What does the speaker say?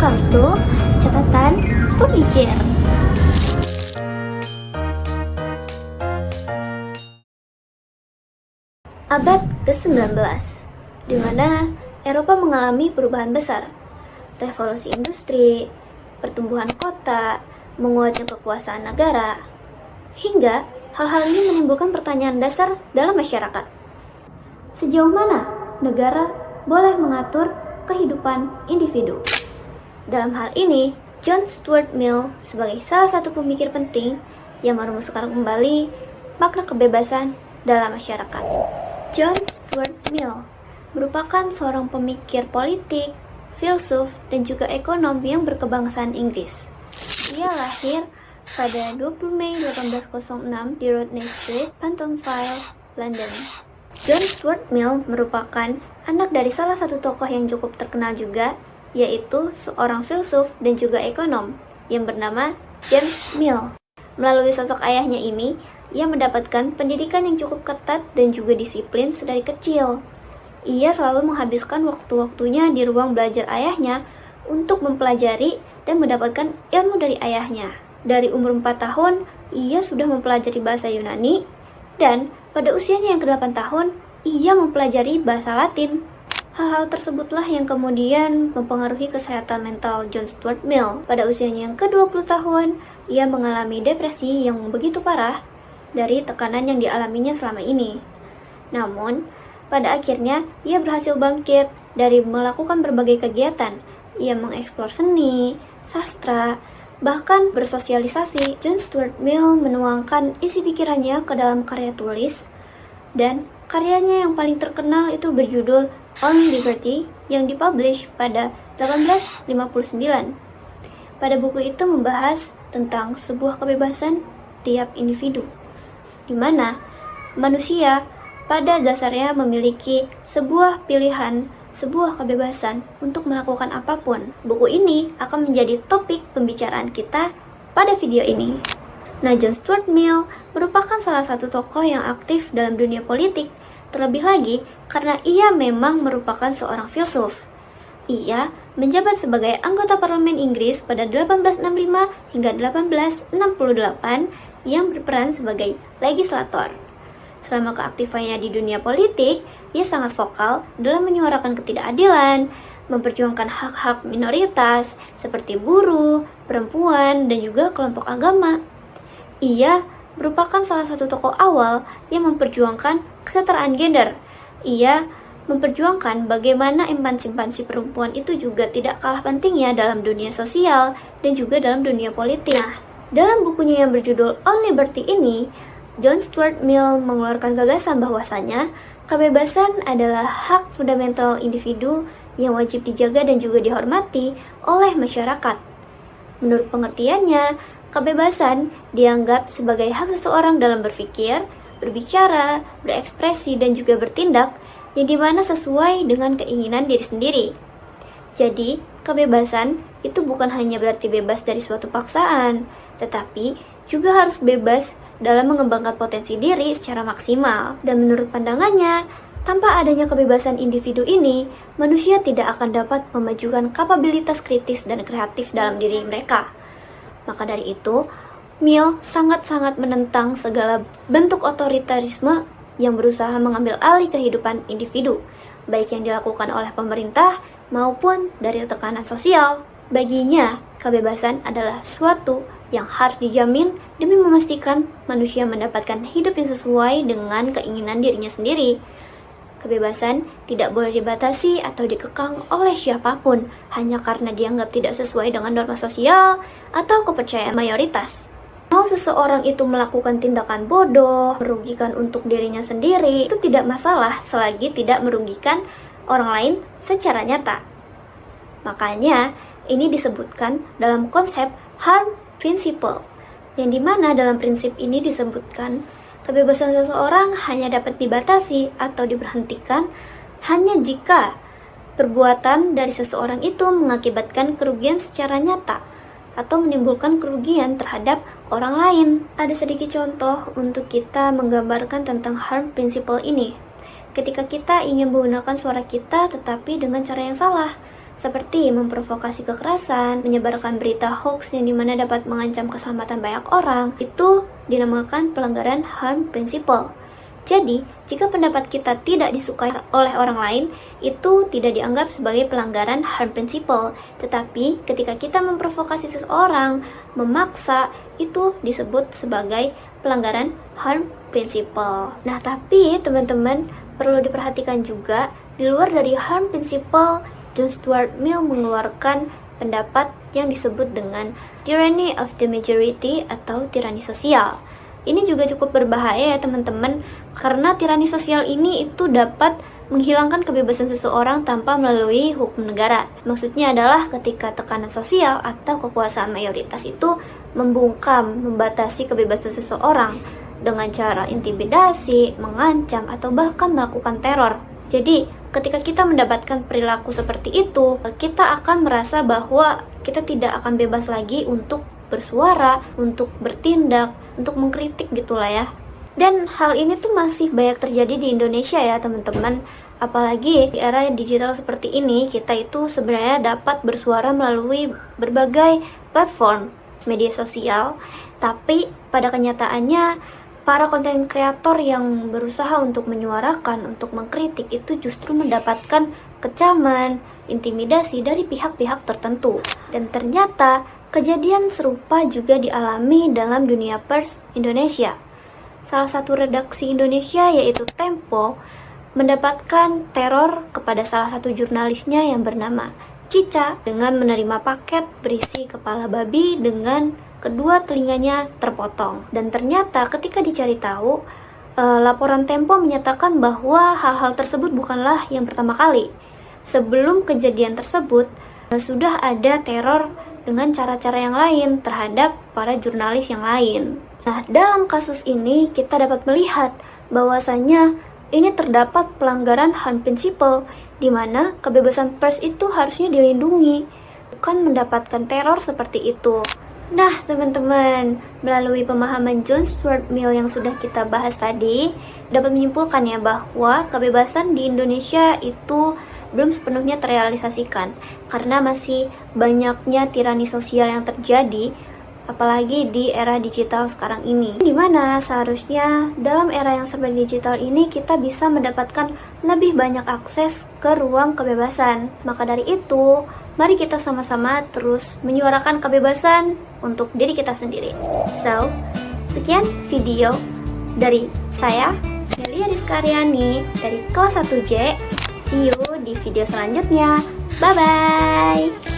Welcome to Catatan Pemikir. Abad ke-19, di mana Eropa mengalami perubahan besar. Revolusi industri, pertumbuhan kota, menguatnya kekuasaan negara, hingga hal-hal ini menimbulkan pertanyaan dasar dalam masyarakat. Sejauh mana negara boleh mengatur kehidupan individu? Dalam hal ini, John Stuart Mill sebagai salah satu pemikir penting yang merumuskan kembali makna kebebasan dalam masyarakat. John Stuart Mill merupakan seorang pemikir politik, filsuf, dan juga ekonom yang berkebangsaan Inggris. Ia lahir pada 20 Mei 1806 di Rodney Street, Pentonville, London. John Stuart Mill merupakan anak dari salah satu tokoh yang cukup terkenal juga, yaitu seorang filsuf dan juga ekonom yang bernama James Mill. Melalui sosok ayahnya ini, ia mendapatkan pendidikan yang cukup ketat dan juga disiplin sedari kecil. Ia selalu menghabiskan waktu-waktunya di ruang belajar ayahnya untuk mempelajari dan mendapatkan ilmu dari ayahnya. Dari umur 4 tahun, ia sudah mempelajari bahasa Yunani, dan pada usianya yang ke-8 tahun, ia mempelajari bahasa Latin. Hal-hal tersebutlah yang kemudian mempengaruhi kesehatan mental John Stuart Mill. Pada usianya yang ke-20 tahun, ia mengalami depresi yang begitu parah dari tekanan yang dialaminya selama ini. Namun, pada akhirnya ia berhasil bangkit dari melakukan berbagai kegiatan. Ia mengeksplor seni, sastra, bahkan bersosialisasi. John Stuart Mill menuangkan isi pikirannya ke dalam karya tulis, dan karyanya yang paling terkenal itu berjudul On Liberty yang dipublish pada 1859. Pada buku itu membahas tentang sebuah kebebasan tiap individu, di mana manusia pada dasarnya memiliki sebuah pilihan, sebuah kebebasan untuk melakukan apapun. Buku ini akan menjadi topik pembicaraan kita pada video ini. Nah, John Stuart Mill merupakan salah satu tokoh yang aktif dalam dunia politik, terlebih lagi karena ia memang merupakan seorang filsuf. Ia menjabat sebagai anggota parlemen Inggris pada 1865 hingga 1868 yang berperan sebagai legislator. Selama keaktifannya di dunia politik, ia sangat vokal dalam menyuarakan ketidakadilan, memperjuangkan hak-hak minoritas seperti buruh, perempuan, dan juga kelompok agama. Ia merupakan salah satu tokoh awal yang memperjuangkan kesetaraan gender. Ia memperjuangkan bagaimana emansipasi perempuan itu juga tidak kalah pentingnya dalam dunia sosial dan juga dalam dunia politik. Nah, dalam bukunya yang berjudul On Liberty ini, John Stuart Mill mengeluarkan gagasan bahwasanya kebebasan adalah hak fundamental individu yang wajib dijaga dan juga dihormati oleh masyarakat. Menurut pengertiannya, kebebasan dianggap sebagai hak seseorang dalam berpikir, berbicara, berekspresi, dan juga bertindak yang dimana sesuai dengan keinginan diri sendiri. Jadi, kebebasan itu bukan hanya berarti bebas dari suatu paksaan, tetapi juga harus bebas dalam mengembangkan potensi diri secara maksimal. Dan menurut pandangannya, tanpa adanya kebebasan individu ini, manusia tidak akan dapat memajukan kapabilitas kritis dan kreatif dalam diri mereka. Maka dari itu, Mill sangat-sangat menentang segala bentuk otoritarisme yang berusaha mengambil alih kehidupan individu, baik yang dilakukan oleh pemerintah maupun dari tekanan sosial. Baginya, kebebasan adalah suatu yang harus dijamin demi memastikan manusia mendapatkan hidup yang sesuai dengan keinginan dirinya sendiri. Kebebasan tidak boleh dibatasi atau dikekang oleh siapapun hanya karena dianggap tidak sesuai dengan norma sosial atau kepercayaan mayoritas. Mau seseorang itu melakukan tindakan bodoh, merugikan untuk dirinya sendiri, itu tidak masalah selagi tidak merugikan orang lain secara nyata. Makanya, ini disebutkan dalam konsep harm principle, yang dimana dalam prinsip ini disebutkan kebebasan seseorang hanya dapat dibatasi atau diberhentikan hanya jika perbuatan dari seseorang itu mengakibatkan kerugian secara nyata atau menimbulkan kerugian terhadap orang lain. Ada sedikit contoh untuk kita menggambarkan tentang harm principle ini. Ketika kita ingin menggunakan suara kita tetapi dengan cara yang salah, seperti memprovokasi kekerasan, menyebarkan berita hoax yang dimana dapat mengancam keselamatan banyak orang, itu dinamakan pelanggaran harm principle. Jadi, jika pendapat kita tidak disukai oleh orang lain, itu tidak dianggap sebagai pelanggaran harm principle. Tetapi, ketika kita memprovokasi seseorang, memaksa, itu disebut sebagai pelanggaran harm principle. Nah, tapi teman-teman perlu diperhatikan juga, di luar dari harm principle, John Stuart Mill mengeluarkan pendapat yang disebut dengan tyranny of the majority atau tirani sosial. Ini juga cukup berbahaya ya teman-teman, karena tirani sosial ini itu dapat menghilangkan kebebasan seseorang tanpa melalui hukum negara. Maksudnya adalah ketika tekanan sosial atau kekuasaan mayoritas itu membungkam, membatasi kebebasan seseorang dengan cara intimidasi, mengancam, atau bahkan melakukan teror. Jadi, ketika kita mendapatkan perilaku seperti itu, kita akan merasa bahwa kita tidak akan bebas lagi untuk bersuara, untuk bertindak, untuk mengkritik gitulah ya. Dan hal ini tuh masih banyak terjadi di Indonesia ya teman-teman. Apalagi di era digital seperti ini, kita itu sebenarnya dapat bersuara melalui berbagai platform media sosial. Tapi pada kenyataannya, para konten kreator yang berusaha untuk menyuarakan, untuk mengkritik itu justru mendapatkan kecaman, intimidasi dari pihak-pihak tertentu. Dan ternyata kejadian serupa juga dialami dalam dunia pers Indonesia. Salah satu redaksi Indonesia yaitu Tempo mendapatkan teror kepada salah satu jurnalisnya yang bernama Cica dengan menerima paket berisi kepala babi dengan kedua telinganya terpotong. Dan ternyata ketika dicari tahu, laporan Tempo menyatakan bahwa hal-hal tersebut bukanlah yang pertama kali. Sebelum kejadian tersebut, sudah ada teror dengan cara-cara yang lain terhadap para jurnalis yang lain. Nah, dalam kasus ini kita dapat melihat bahwasanya ini terdapat pelanggaran harm principle, di mana kebebasan pers itu harusnya dilindungi, bukan mendapatkan teror seperti itu. Nah, teman-teman, melalui pemahaman John Stuart Mill yang sudah kita bahas tadi, dapat menyimpulkan ya bahwa kebebasan di Indonesia itu belum sepenuhnya terrealisasikan karena masih banyaknya tirani sosial yang terjadi, apalagi di era digital sekarang ini, dimana seharusnya dalam era yang serba digital ini kita bisa mendapatkan lebih banyak akses ke ruang kebebasan. Maka dari itu, mari kita sama-sama terus menyuarakan kebebasan untuk diri kita sendiri. So, sekian video dari saya, Delia Rizkaryani dari kelas 1J. See you di video selanjutnya. Bye-bye!